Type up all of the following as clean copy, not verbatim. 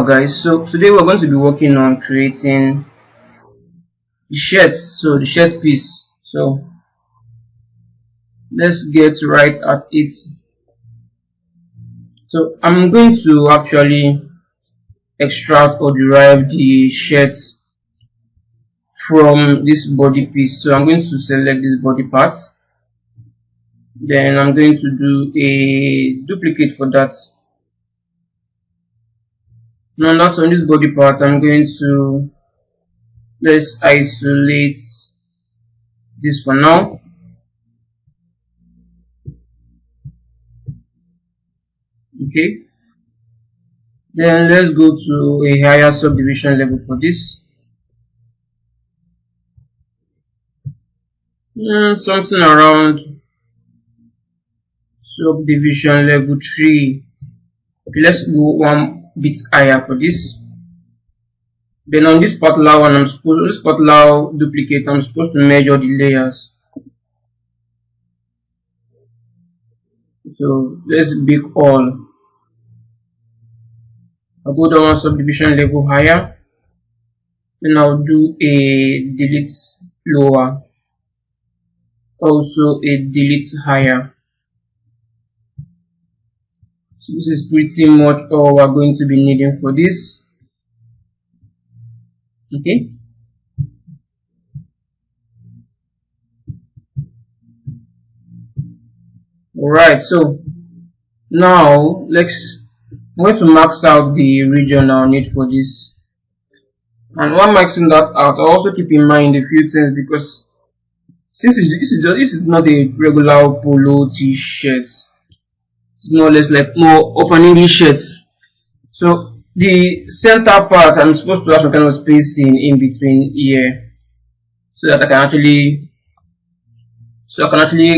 Guys, so today we're going to be working on creating the shirts, so the shirt piece. So let's get right at it. So I'm going to actually extract or derive the shirts from this body piece. So I'm going to select this body part, then I'm going to do a duplicate for that. Now that's on this body part. I'm going to let's isolate this for now. Okay, then let's go to a higher subdivision level for this. Something around subdivision level 3. Okay, let's go one bit higher for this. Then on this particular one, this particular duplicate, I'm supposed to measure the layers. So let's bake all. I'll go down one subdivision level higher. Then I'll do a delete lower. Also a delete higher. So this is pretty much all we're going to be needing for this. Okay. Alright, so now I'm going to max out the region I'll need for this. And while maxing that out, I also keep in mind a few things, because since this is not a regular polo t-shirt, it's more or less like more open English shirts. So the center part, I'm supposed to have some kind of spacing in between here, so that I can actually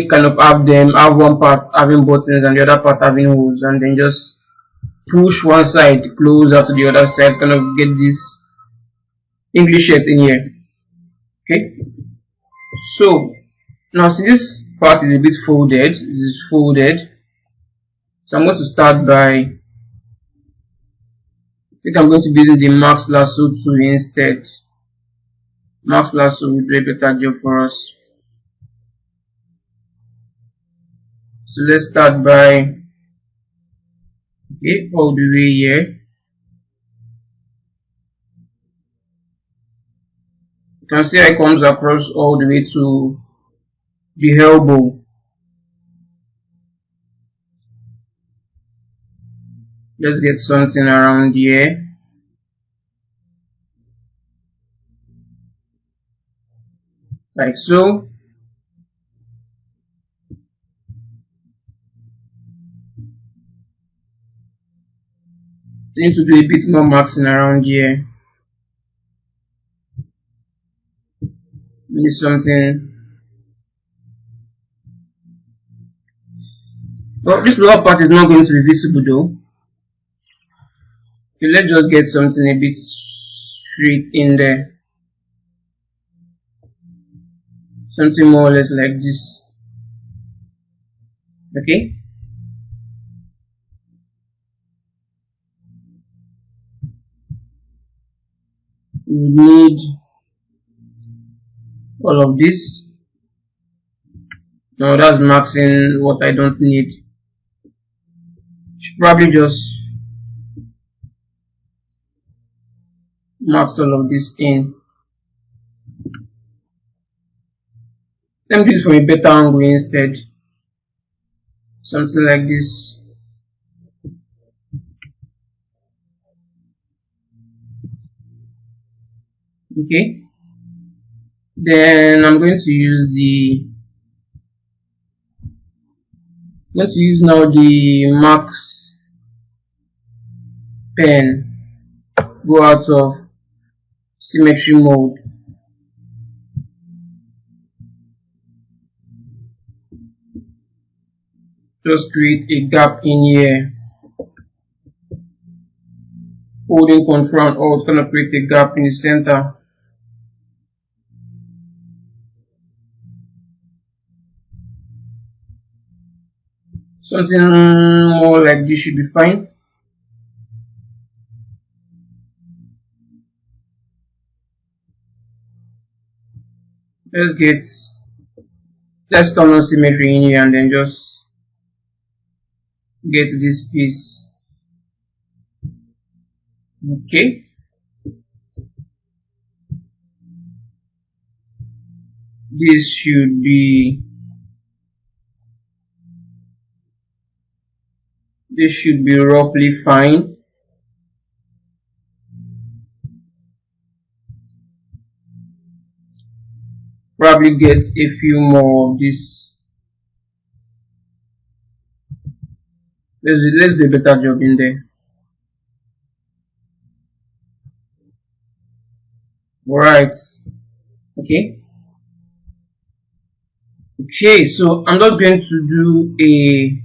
kind of have one part having buttons and the other part having holes, and then just push one side closer to the other side, kind of get this English shirt in here. Okay, so now since this part is a bit folded, so I'm going to start by, I think I'm going to be using the Max Lasso tool instead. Max Lasso will do a better job for us. So let's start by, okay, all the way here. You can see how it comes across all the way to the elbow. Let's get something around here. Like so. Need to do a bit more marking around here. Maybe something. Well, this lower part is not going to be visible though. Okay, let's just get something a bit straight in there. Something more or less like this. Okay. We need all of this. No, that's maxing what I don't need. Should probably just max all of this in. Let me do this from a better angle instead. Something like this. Okay. Then I'm going to use now the Max pen. Go out of symmetry mode. Just create a gap in here. Holding Control and Alt, gonna create a gap in the center. Something more like this should be fine. Let's turn on symmetry in here and then just get this piece. Okay. This should be roughly fine. Probably get a few more of this. Let's do a better job in there. Alright. Okay. Okay, so I'm not going to do a,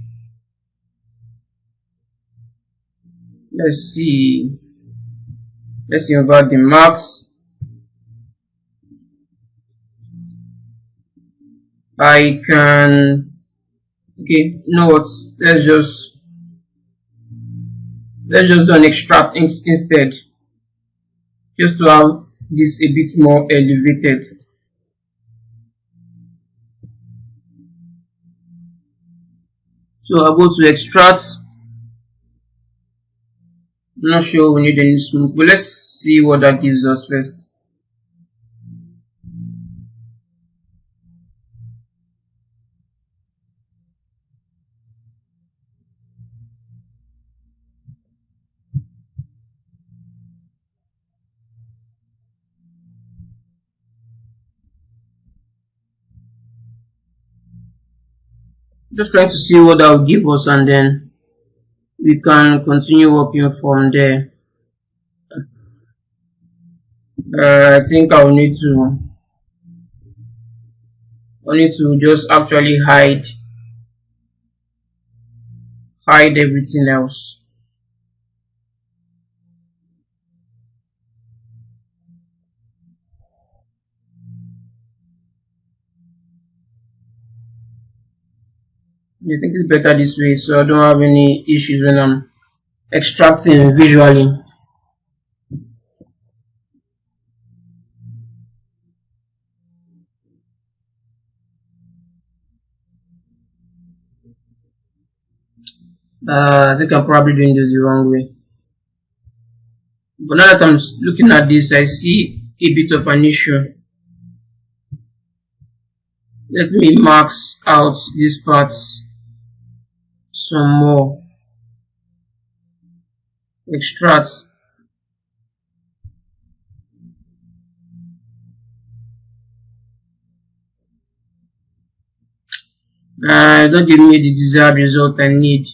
let's see, invert the marks. I can, okay, you know what, let's just do an extract instead, just to have this a bit more elevated. So I'll go to extract. I'm not sure we need any smooth, but let's see what that gives us first. Just trying to see what that will give us, and then we can continue working from there. I think I'll need to just actually hide everything else. I think it's better this way, so I don't have any issues when I'm extracting visually. I think I'm probably doing this the wrong way. But now that I'm looking at this, I see a bit of an issue. Let me max out these parts some more. Extract. Don't give me the desired result I need.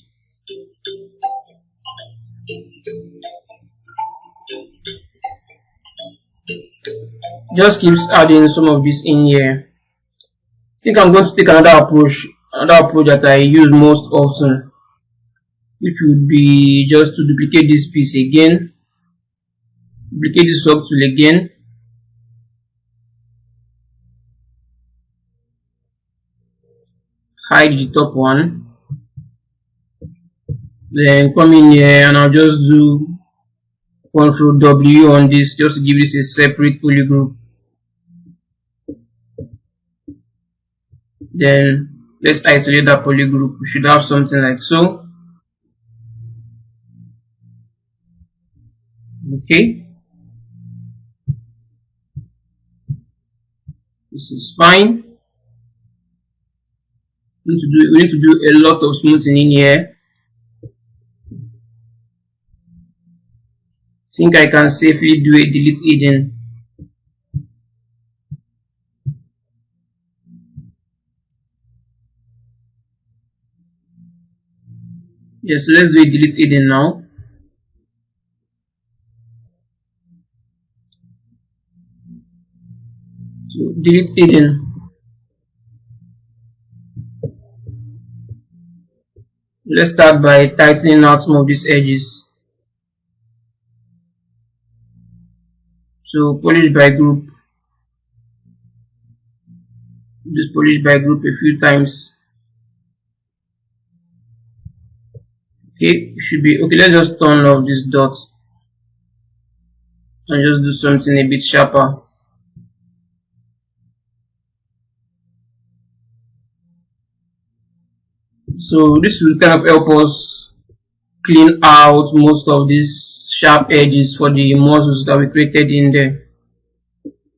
Just keeps adding some of this in here. I think I'm going to take another approach that I use most often, which would be just to duplicate this piece again, duplicate this subtool again, hide the top one, then come in here and I'll just do Ctrl W on this just to give this a separate poly group. Then let's isolate that poly group. We should have something like so. Okay, this is fine. We need to do a lot of smoothing in here. I think I can safely do a delete hidden. Yes, let's do a delete hidden now. So delete hidden. Let's start by tightening out some of these edges. So polish by group. Just polish by group a few times. Okay, should be okay. Let's just turn off this dot and just do something a bit sharper. So this will kind of help us clean out most of these sharp edges for the muscles that we created in there,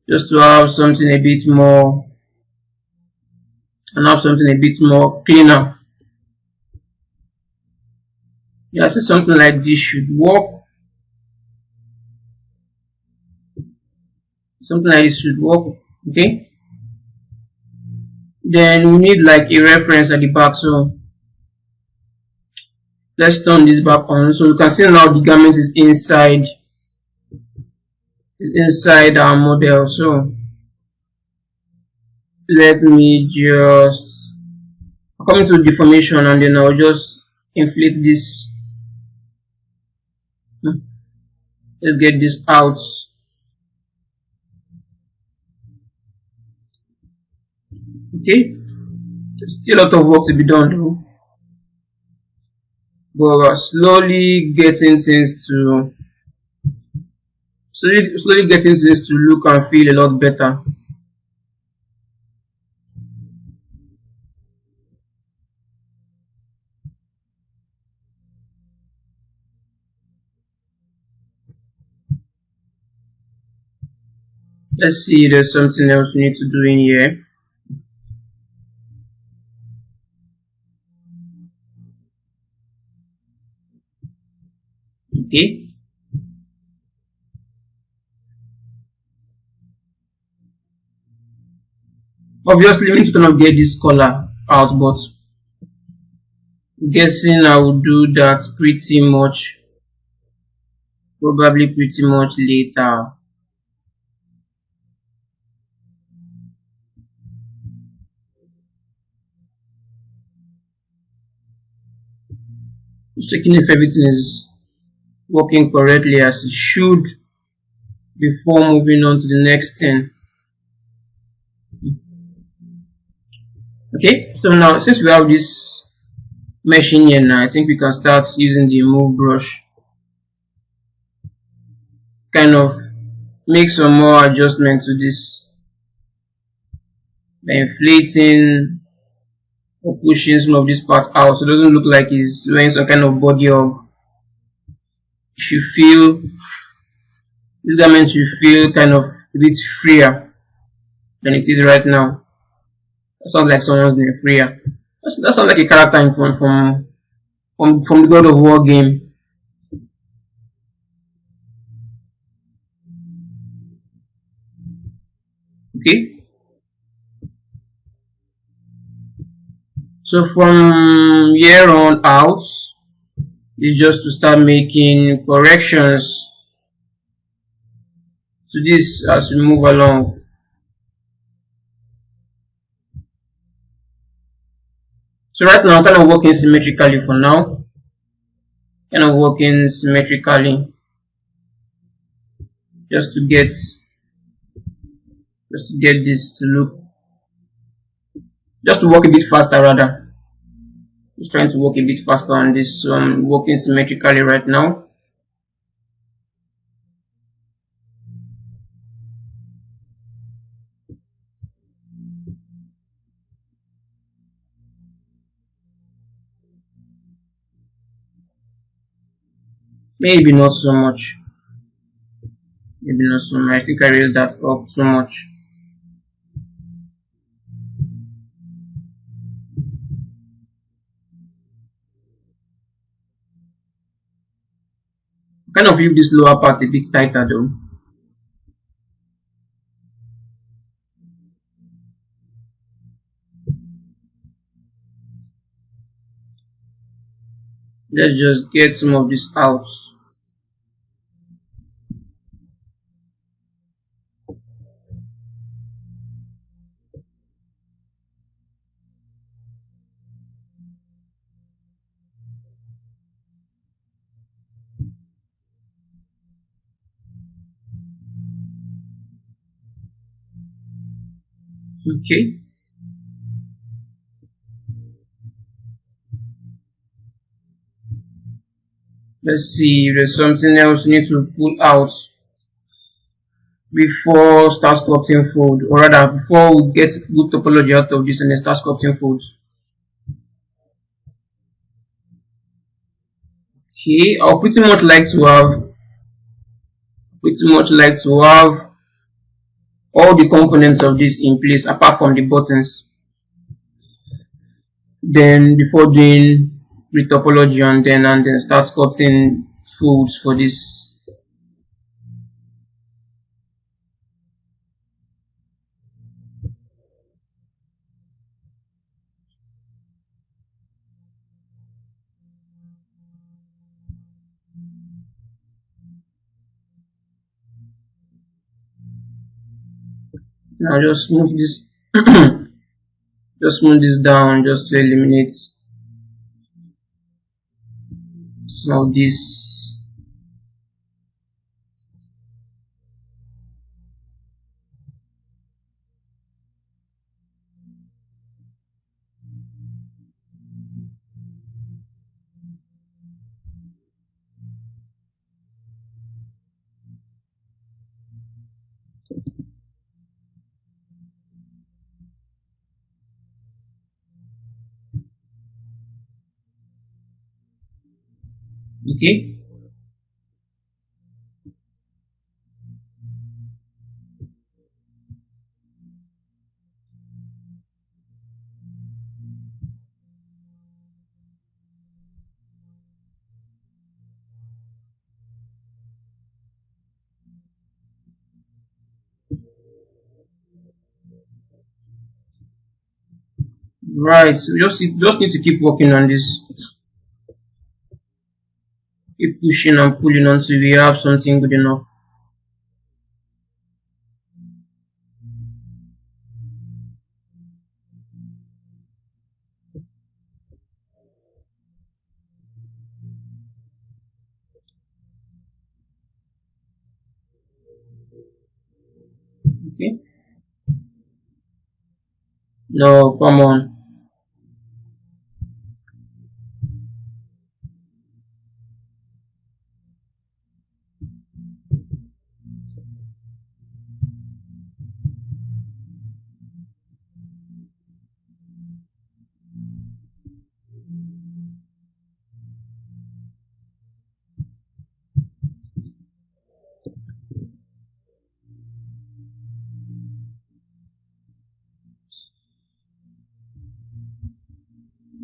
just to have something a bit more cleaner. Yeah, I think something like this should work. Something like this should work. Okay. Then we need like a reference at the back. So let's turn this back on. So you can see now the garment is inside our model. So let me just come into deformation, and then I'll just inflate this. Let's get this out. Okay, there's still a lot of work to be done though, but we're slowly getting things to look and feel a lot better. Let's see, there's something else we need to do in here. Okay. Obviously, we need to kind of get this color out, but I'm guessing I will do that probably pretty much later. Just checking if everything is working correctly as it should before moving on to the next thing. Okay, so now since we have this mesh in here now, I think we can start using the move brush, kind of make some more adjustments to this by inflating or pushing some of this part out so it doesn't look like he's wearing some kind of body of. This garment should feel kind of a bit freer than it is right now. That sounds like someone's name, freer. That sounds like a character from the God of War game. Okay. So from here on out, it's just to start making corrections to this as we move along. So right now I'm kind of working symmetrically for now. Just to get this to look, just to work a bit faster rather. Just trying to work a bit faster on this, so I'm working symmetrically right now. Maybe not so much. I think I raised that up so much. Kind of leave this lower part a bit tighter though. Let's just get some of this out. Okay. Let's see if there's something else we need to pull out before start sculpting fold, or rather before we get good topology out of this and then start sculpting folds. Okay, I'll pretty much like to have all the components of this in place apart from the buttons. Then before doing retopology and then start cutting folds for this. Now just move this just move this down just to eliminate some of this. Okay, right, so just need to keep working on this, keep pushing and pulling until we have something good enough. Okay, no, come on.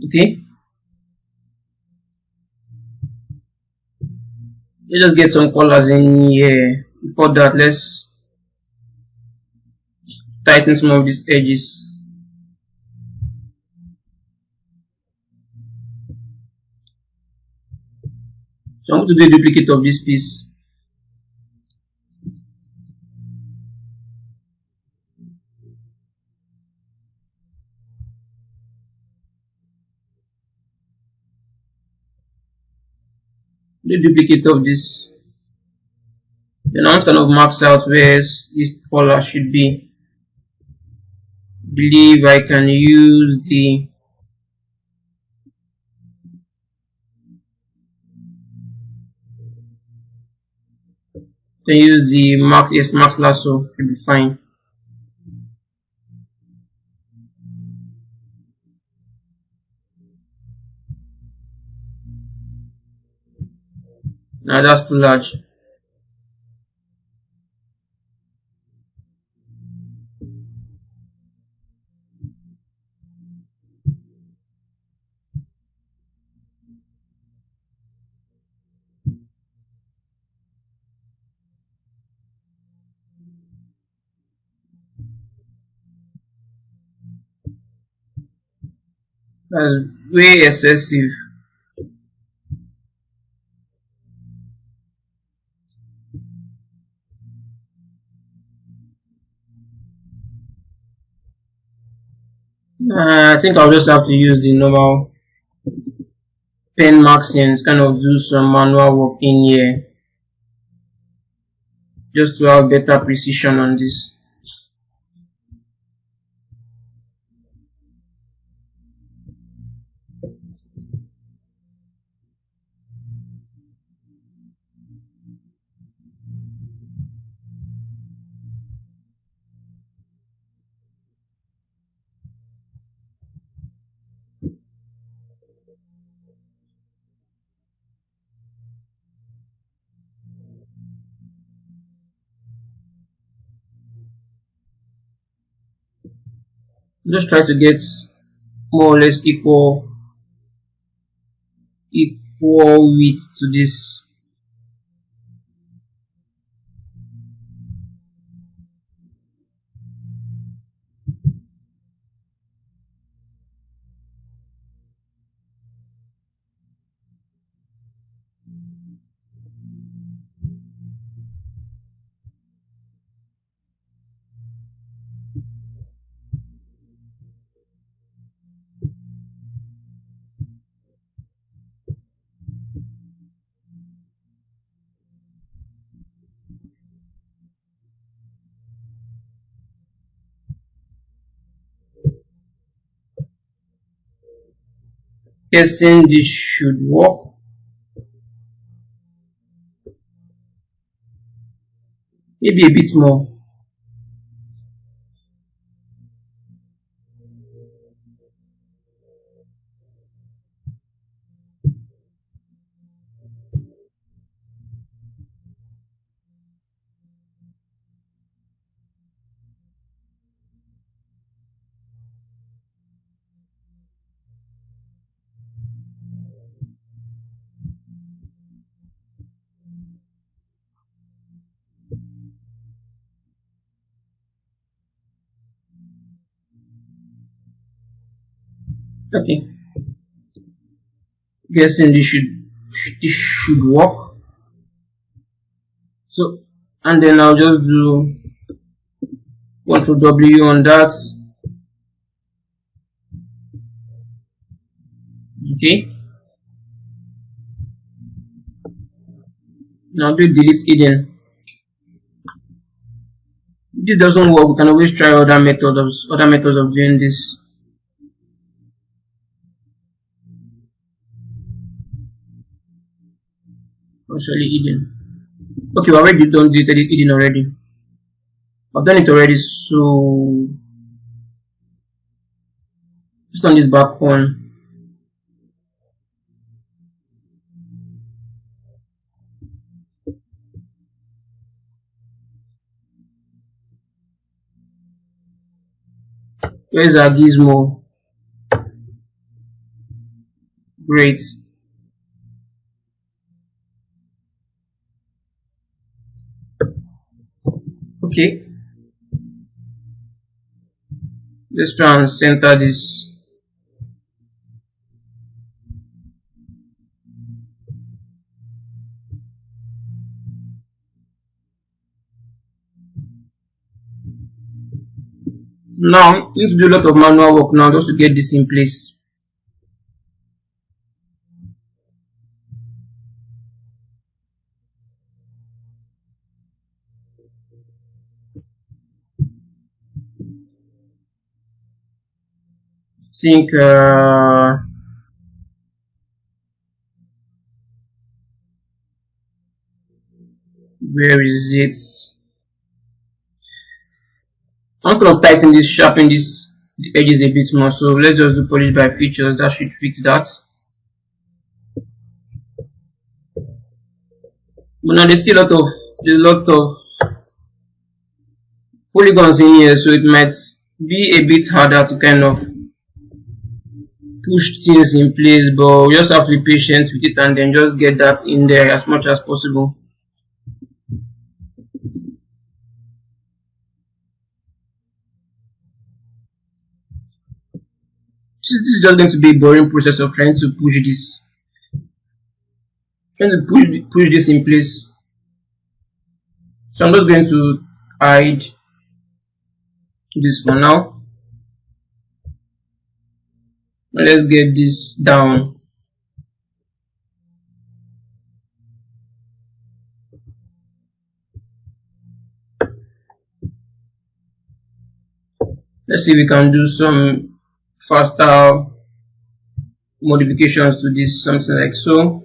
Okay, let's just get some colors in here. Before that, let's tighten some of these edges. So I'm going to do a duplicate of this piece. The duplicate of this. Then I'm kind of marks out where this color should be. Believe I can use the mark, yes, max lasso should be fine. Now that's too large. That's way excessive. I think I'll just have to use the normal pen markings, kind of do some manual work in here just to have better precision on this. Just try to get more or less equal width to this. Guessing this should work. Maybe a bit more. Okay. Guessing this should work. So, and then I'll just do Ctrl W on that. Okay. Now do delete hidden. If this doesn't work, we can always try other methods of doing this. Actually hidden. Okay, we already done deleted hidden already. I've done it already, so just on this back one. Where's our gizmo? Great. Okay. Let's try and center this. Now, you need to do a lot of manual work now just to get this in place. Think where is it? I'm going to tighten this, sharpen this, the edges a bit more. So let's just do polish by features. That should fix that. But now there's a lot of polygons in here, so it might be a bit harder to kind of push things in place, but we just have to be patient with it and then just get that in there as much as possible. So this is just going to be a boring process of trying to push this, push this in place. So I'm just going to hide this for now. Let's get this down. Let's see if we can do some faster modifications to this, something like so.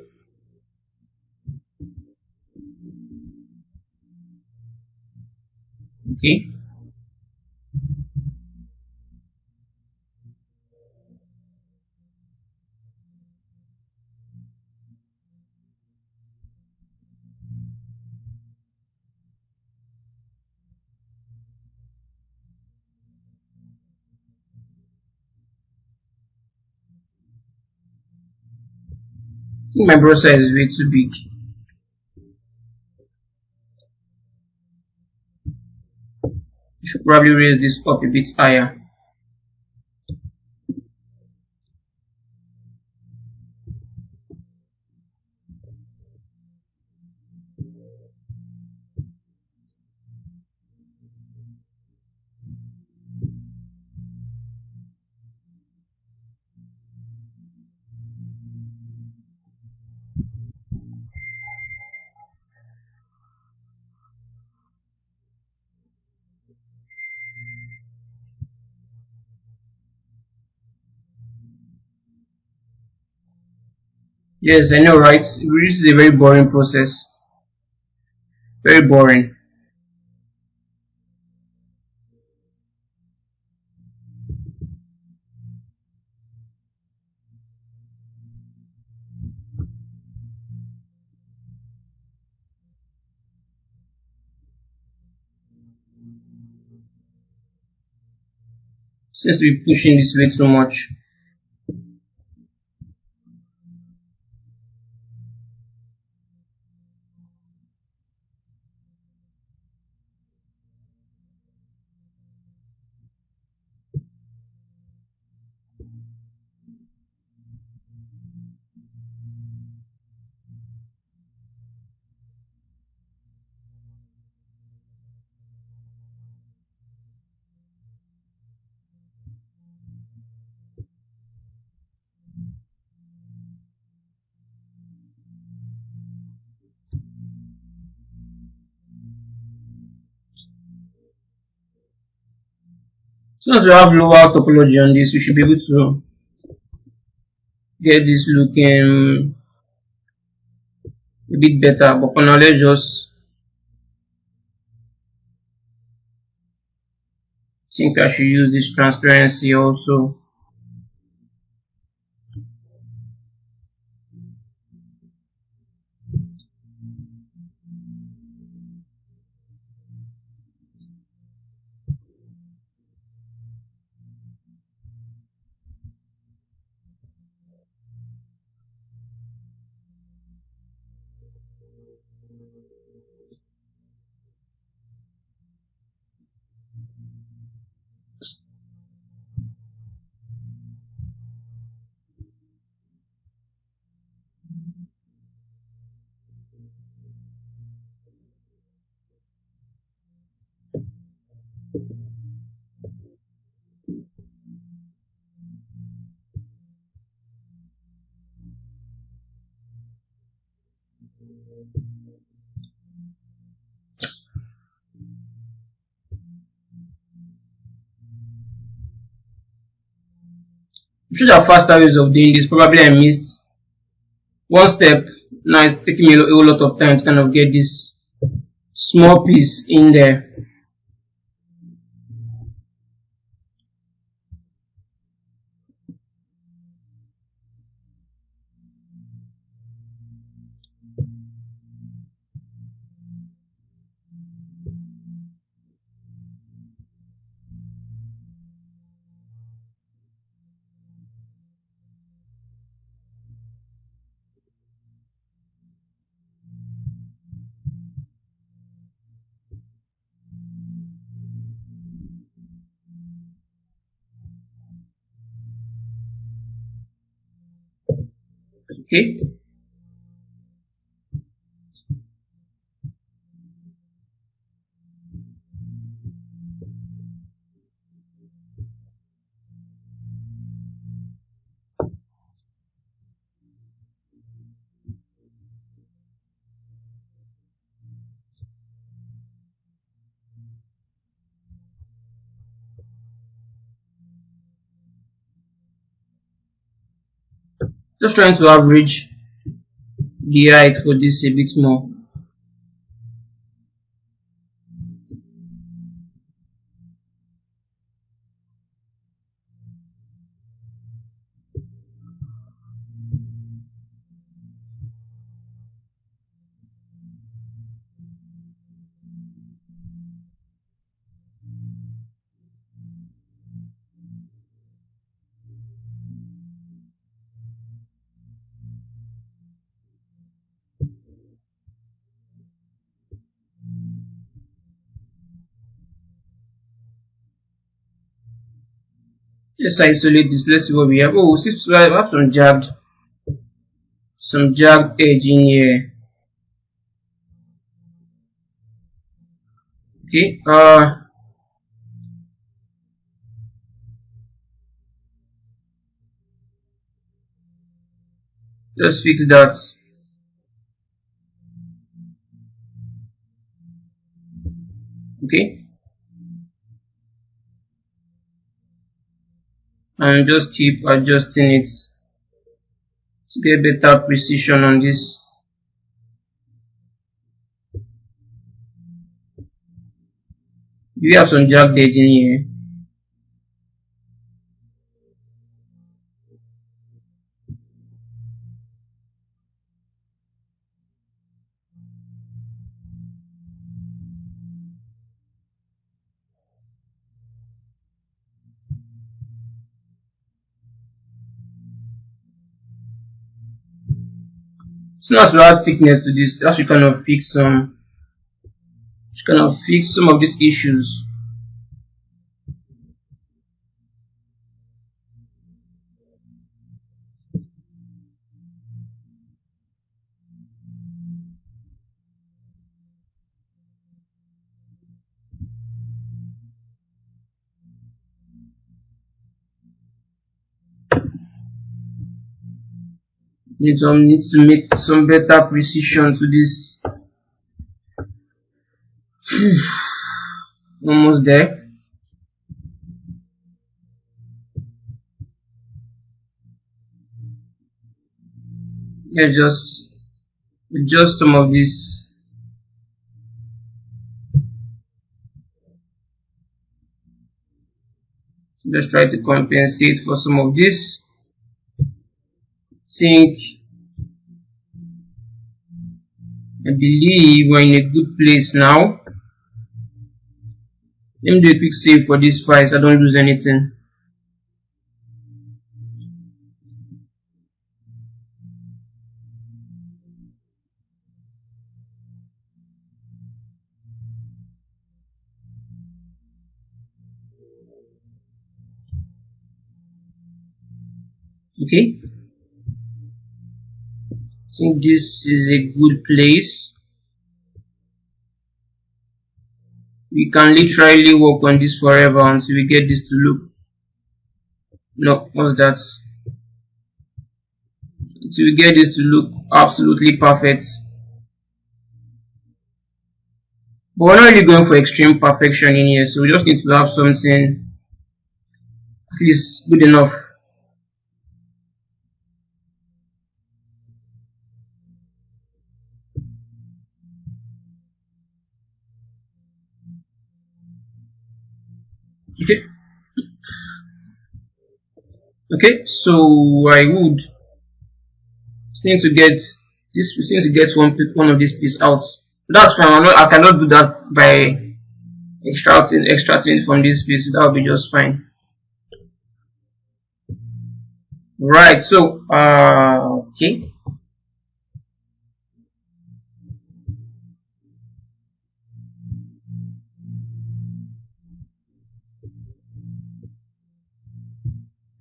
Okay. think my brush size is way too big. I should probably raise this up a bit higher. Yes, I know, right? This is a very boring process. Very boring. Seems to be pushing this way too much. Since we have lower topology on this, we should be able to get this looking a bit better. But for now, let's just think I should use this transparency also. I'm sure there are faster ways of doing this. Probably I missed one step. Now it's taking me a whole lot of time to kind of get this small piece in there. Okay. Just trying to average the height for this a bit more. Let's isolate this. Let's see what we have. Oh, see, I have some jagged edge in here. Okay. Just fix that. Okay. And just keep adjusting it to get better precision on this. We have some jagged edge in here. So now to add thickness to this, that should kind of fix some of these issues. Need to make some better precision to this. Almost there. Yeah, just adjust some of this. Just try to compensate for some of this. Think I believe we're in a good place now. Let me do a quick save for this file so I don't lose anything. Okay. I think this is a good place. We can literally work on this forever until we get this to look. No, what's that? Until we get this to look absolutely perfect. But we're not really going for extreme perfection in here, so we just need to have something at least good enough. Okay. Okay, so I would need to get this. We need to get one of these pieces out. That's fine. I cannot do that by extracting it from this piece. That will be just fine. Right. So okay.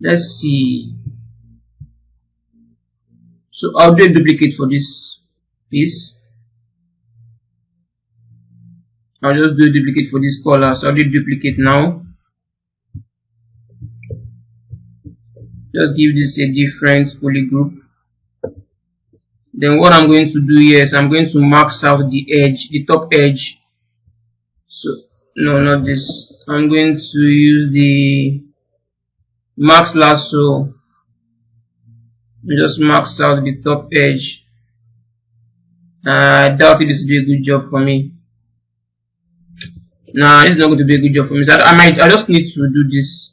Let's see. So I'll do a duplicate for this piece. I'll just do a duplicate for this color. So I'll do a duplicate now. Just give this a different poly group. Then what I'm going to do here is I'm going to max out the edge, the top edge. So no, not this. I'm going to use the max lasso. Just max out the top edge. I doubt it will be a good job for me. Nah, it's not going to be a good job for me. So I just need to do this.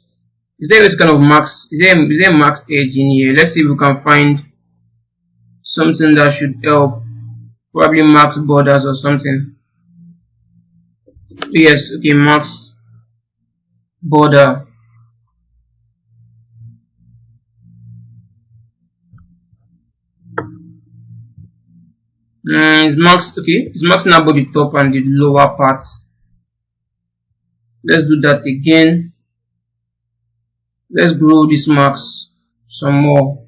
Is there a kind of max? Is there a max edge in here? Let's see if we can find something that should help. Probably max borders or something. Yes, okay, max border. It's maxed, okay, it's maxing about the top and the lower parts. Let's do that again. Let's grow these marks some more.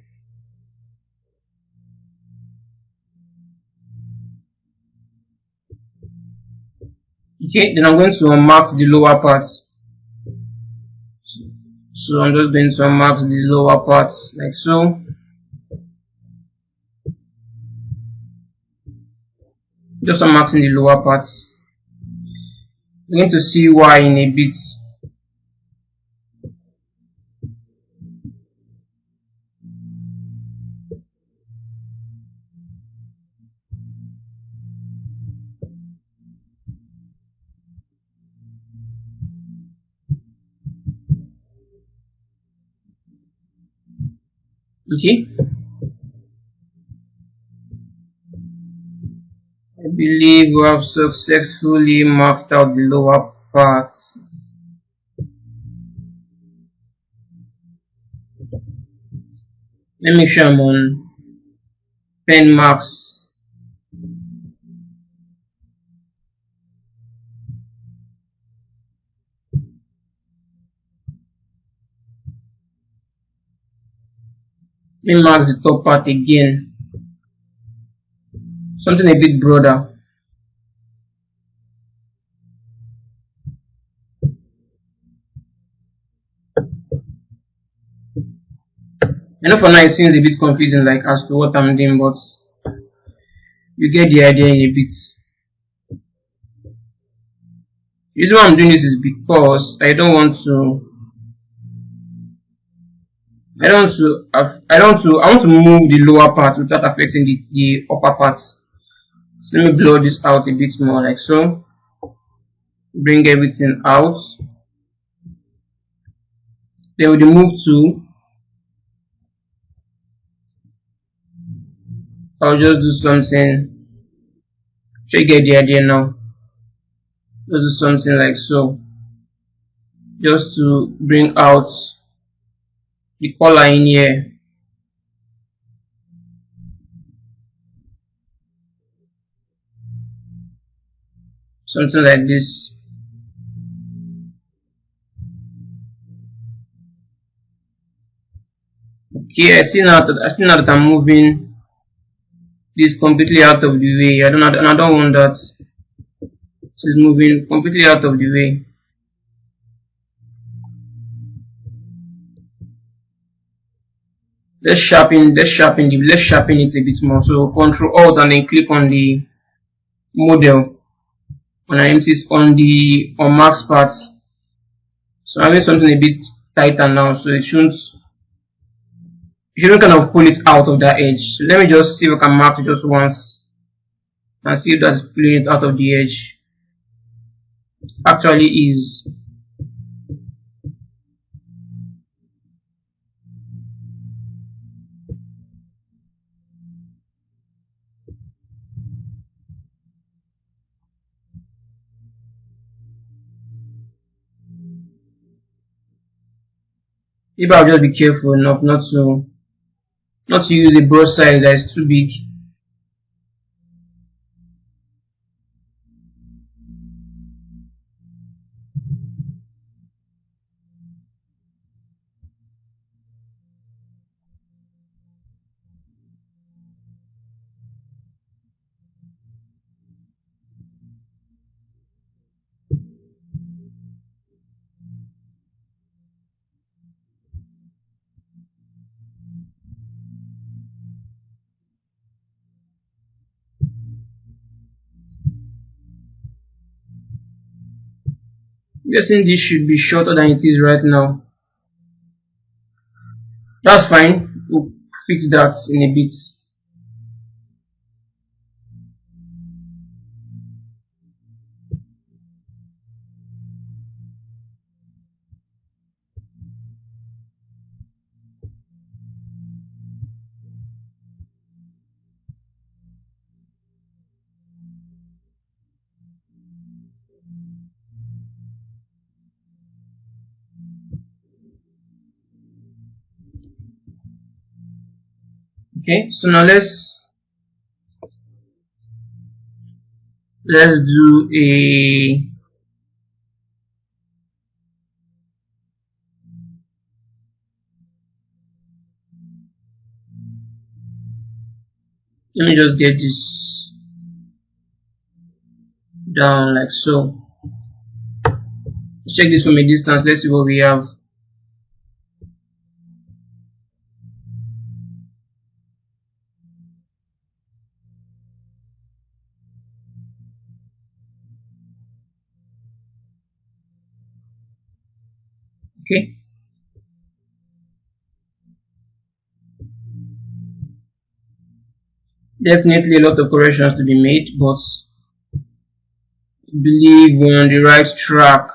Okay, then I'm going to unmark the lower parts. So I'm just going to unmark the lower parts like so. Just unmarking the lower parts. We're going to see why in a bit. Okay, I believe we have successfully marked out the lower parts. Let me show I'm on pen marks. Let me mark the top part again. Something a bit broader. I know for now it seems a bit confusing, like as to what I'm doing, but you get the idea in a bit. The reason why I'm doing this is because I want to move the lower part without affecting the upper parts. So let me blow this out a bit more like so. Bring everything out. Then with the move tool, I'll just do something. Try to get the idea now. Just do something like so. Just to bring out the color in here. Something like this. Okay, I see now that I'm moving this completely out of the way. I don't want that. This is moving completely out of the way. Let's sharpen it a bit more. So Control Alt and then click on the model on the unmarked parts. So I'm having something a bit tighter now, so it shouldn't kind of pull it out of that edge. So let me just see if I can mark it just once and see if that's pulling it out of the edge. Actually is. Maybe I'll just be careful enough not to use a brush size that is too big. I'm guessing this should be shorter than it is right now. That's fine. We'll fix that in a bit. Okay, so now let's do Let me just get this down like so. Let's check this from a distance. Let's see what we have. Okay. Definitely a lot of corrections to be made, but I believe we're on the right track.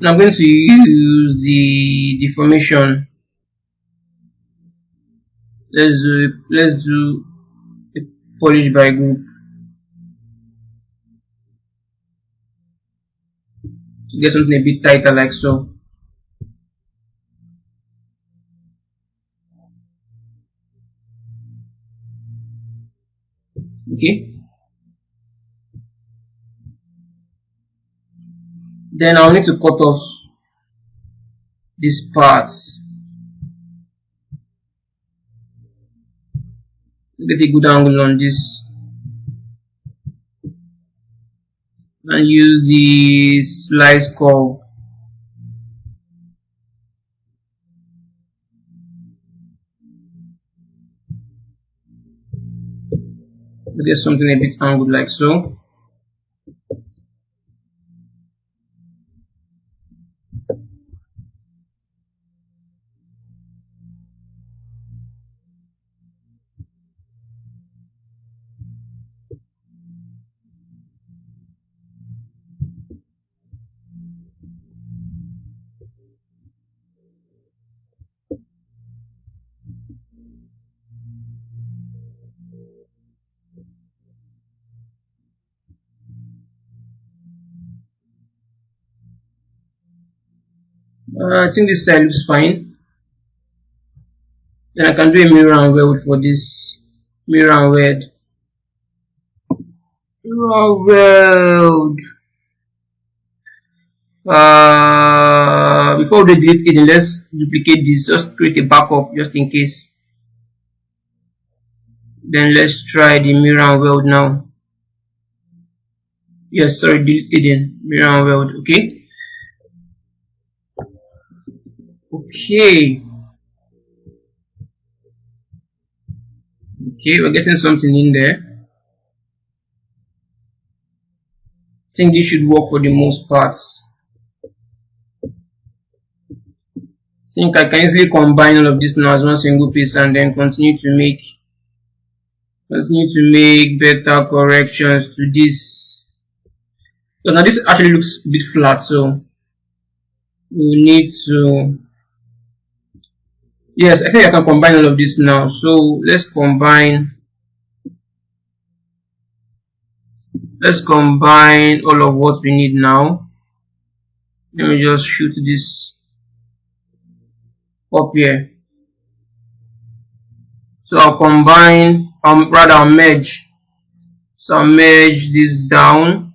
Now I'm going to use the deformation. Let's do a polish by group to get something a bit tighter like so. Okay. Then I'll need to cut off these parts. Get a good angle on this and use the slice curve. Get something a bit angled like so. I think this side looks fine. Then I can do a mirror and weld for this. Mirror and weld. Before we delete it, let's duplicate this. Just create a backup just in case. Then let's try the mirror and weld now. Yes, sorry, delete hidden. Mirror and weld. Okay. Okay, we're getting something in there. I think this should work for the most parts. I think I can easily combine all of this now as one single piece and then continue to make better corrections to this. So now this actually looks a bit flat, so we need to. Yes, I think I can combine all of this now. So let's combine all of what we need now. Let me just shoot this up here. So I'll combine, rather I'll merge. So I'll merge this down.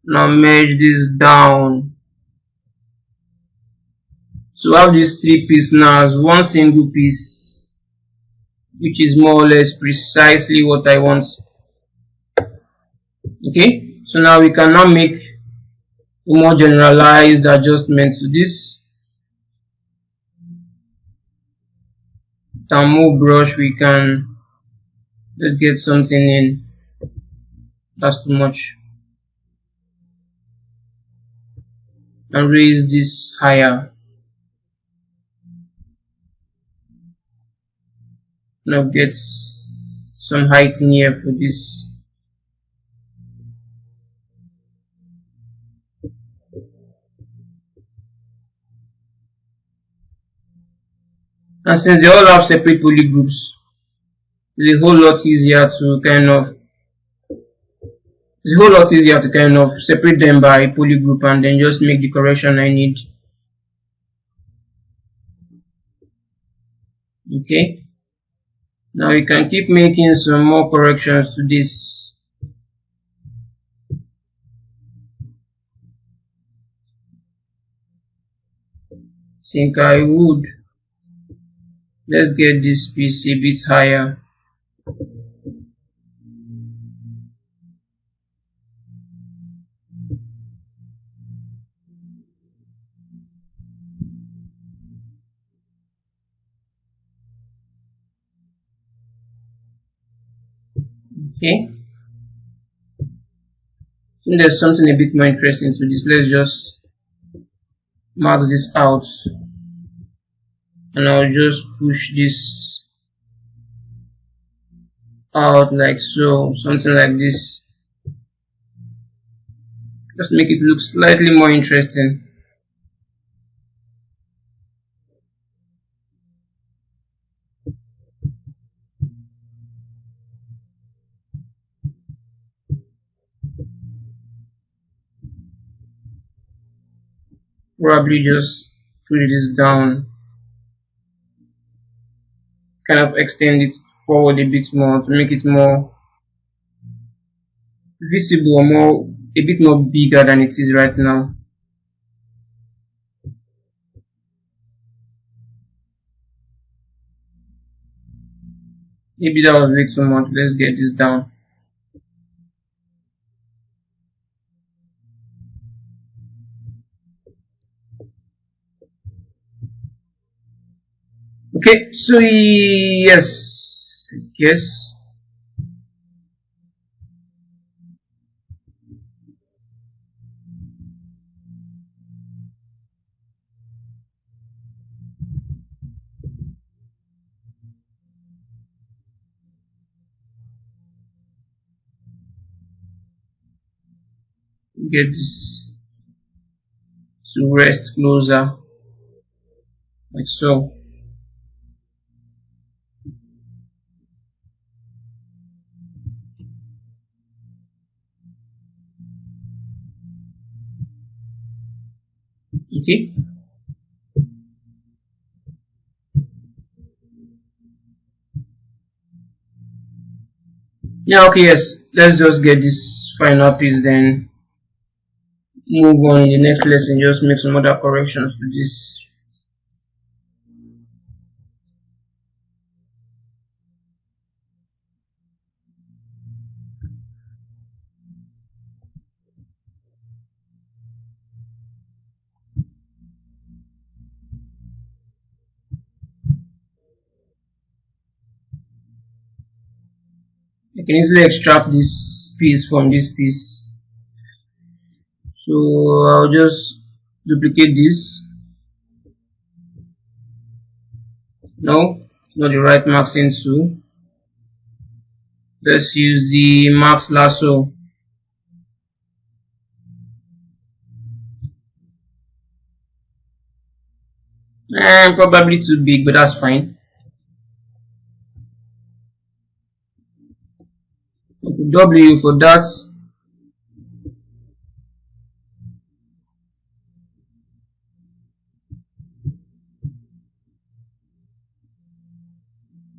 Now merge this down. So I have these three pieces now as one single piece, which is more or less precisely what I want. Okay, so now we can now make a more generalized adjustment to this. Thermal brush, we can let's get something in. That's too much. And raise this higher. Now get some height in here for this. And since they all have separate poly groups, it's a whole lot easier to kind of separate them by poly group and then just make the correction I need. Okay, now you can keep making some more corrections to this. Think I would. Let's get this piece a bit higher. Okay, so there's something a bit more interesting to this. Let's just mark this out, and I'll just push this out like so, something like this. Just make it look slightly more interesting. Probably just push this down, kind of extend it forward a bit more to make it more visible, or more a bit more bigger than it is right now. Maybe that was way too much. Let's get this down. Okay, so yes, yes. Get this to rest closer, like so. Okay. Yeah, okay, yes. Let's just get this final piece, then move on in the next lesson. Just make some other corrections to this. I can easily extract this piece from this piece. So I'll just duplicate this. No, not the right maxing tool. Let's use the max lasso. Probably too big, but that's fine. W for that.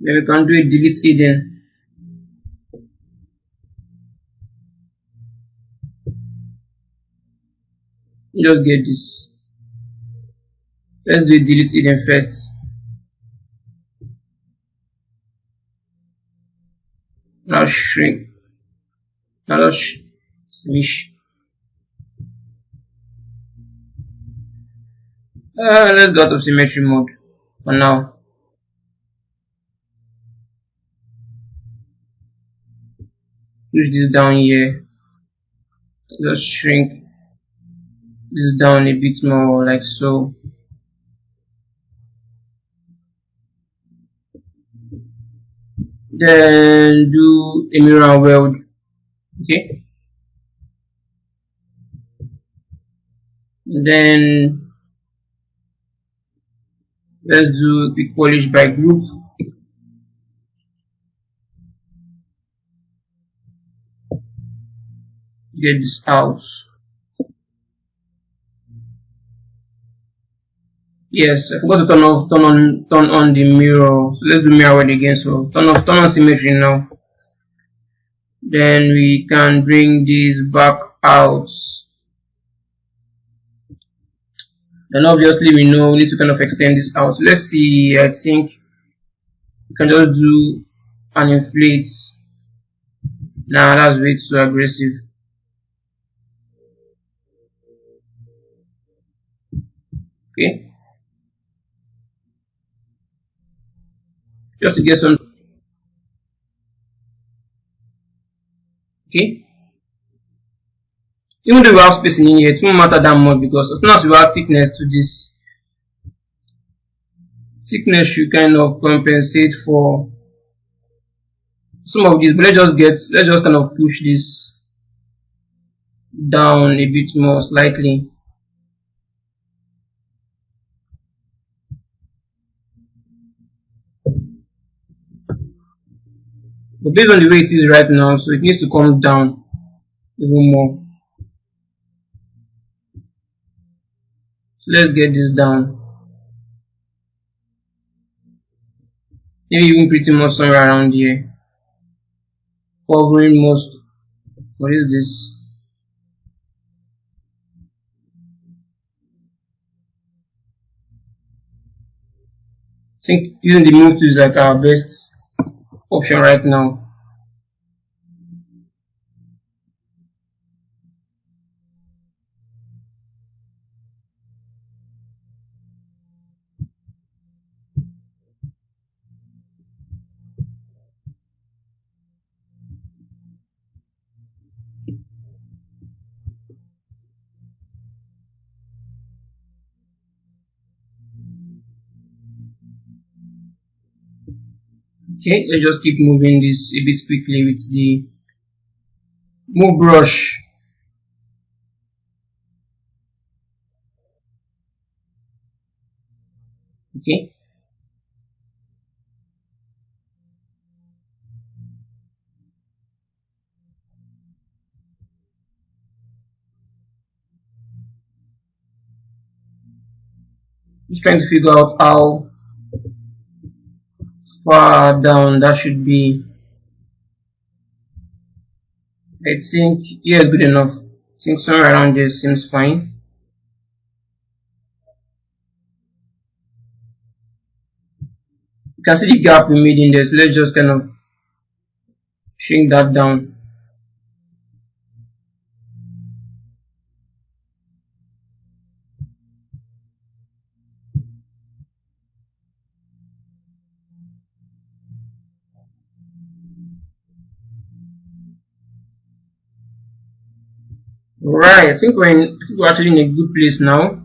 Then we can do a delete hidden. You just get this. Let's do a delete hidden first. Now shrink. Now let's switch. Let's go out of symmetry mode for now. Push this down here. Just shrink this down a bit more, like so. Then do a mirror weld. Okay. Then let's do a quick polish by group. Get this out. Yes, I forgot to turn on the mirror. So let's do mirror word again. So turn on symmetry now. Then we can bring this back out. Then obviously we know we need to kind of extend this out. So let's see. I think we can just do an inflate. Nah, that's way too aggressive. Okay, just to get some. Okay, even though we have spacing in here, it won't matter that much because as long as we add thickness to this, thickness should kind of compensate for some of this. But let's just kind of push this down a bit more slightly. But based on the way it is right now, so it needs to come down even more. So let's get this down. Maybe even pretty much somewhere around here. Covering most. What is this? I think using the move tool is like our best option right now. Okay, let's just keep moving this a bit quickly with the move brush. Okay. Just trying to figure out how far down that should be. I think yeah, it's good enough. I think somewhere around there seems fine. You can see the gap we made in there, so let's just kind of shrink that down. Right, I think we're actually in a good place now.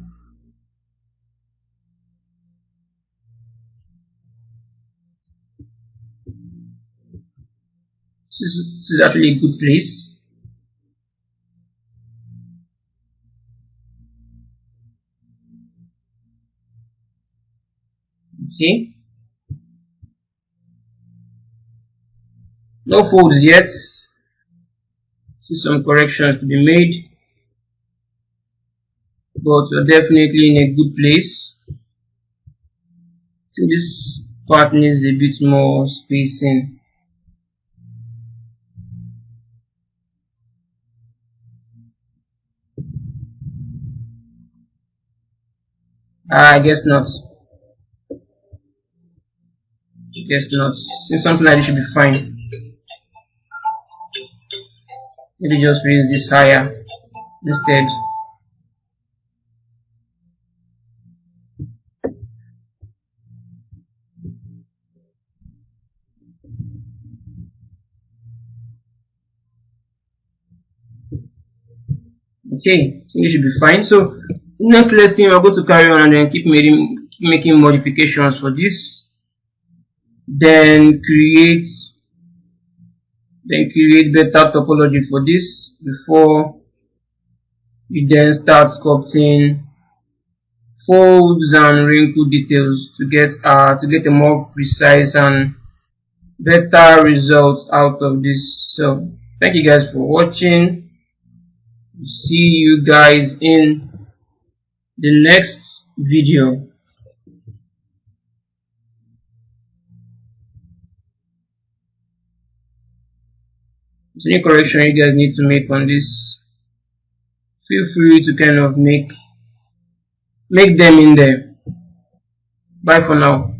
This is actually a good place. Okay. No folds yet. See some corrections to be made. But we're definitely in a good place. So this part needs a bit more spacing. I guess not. I guess not. Since something like this should be fine. Maybe just raise this higher instead. Okay, so this should be fine. So next lesson we're going to carry on and then keep making modifications for this. Then create better topology for this before you then start sculpting folds and wrinkle details to get a more precise and better results out of this. So thank you guys for watching. See you guys in the next video. any correction you guys need to make on this, feel free to kind of make them in there. Bye for now.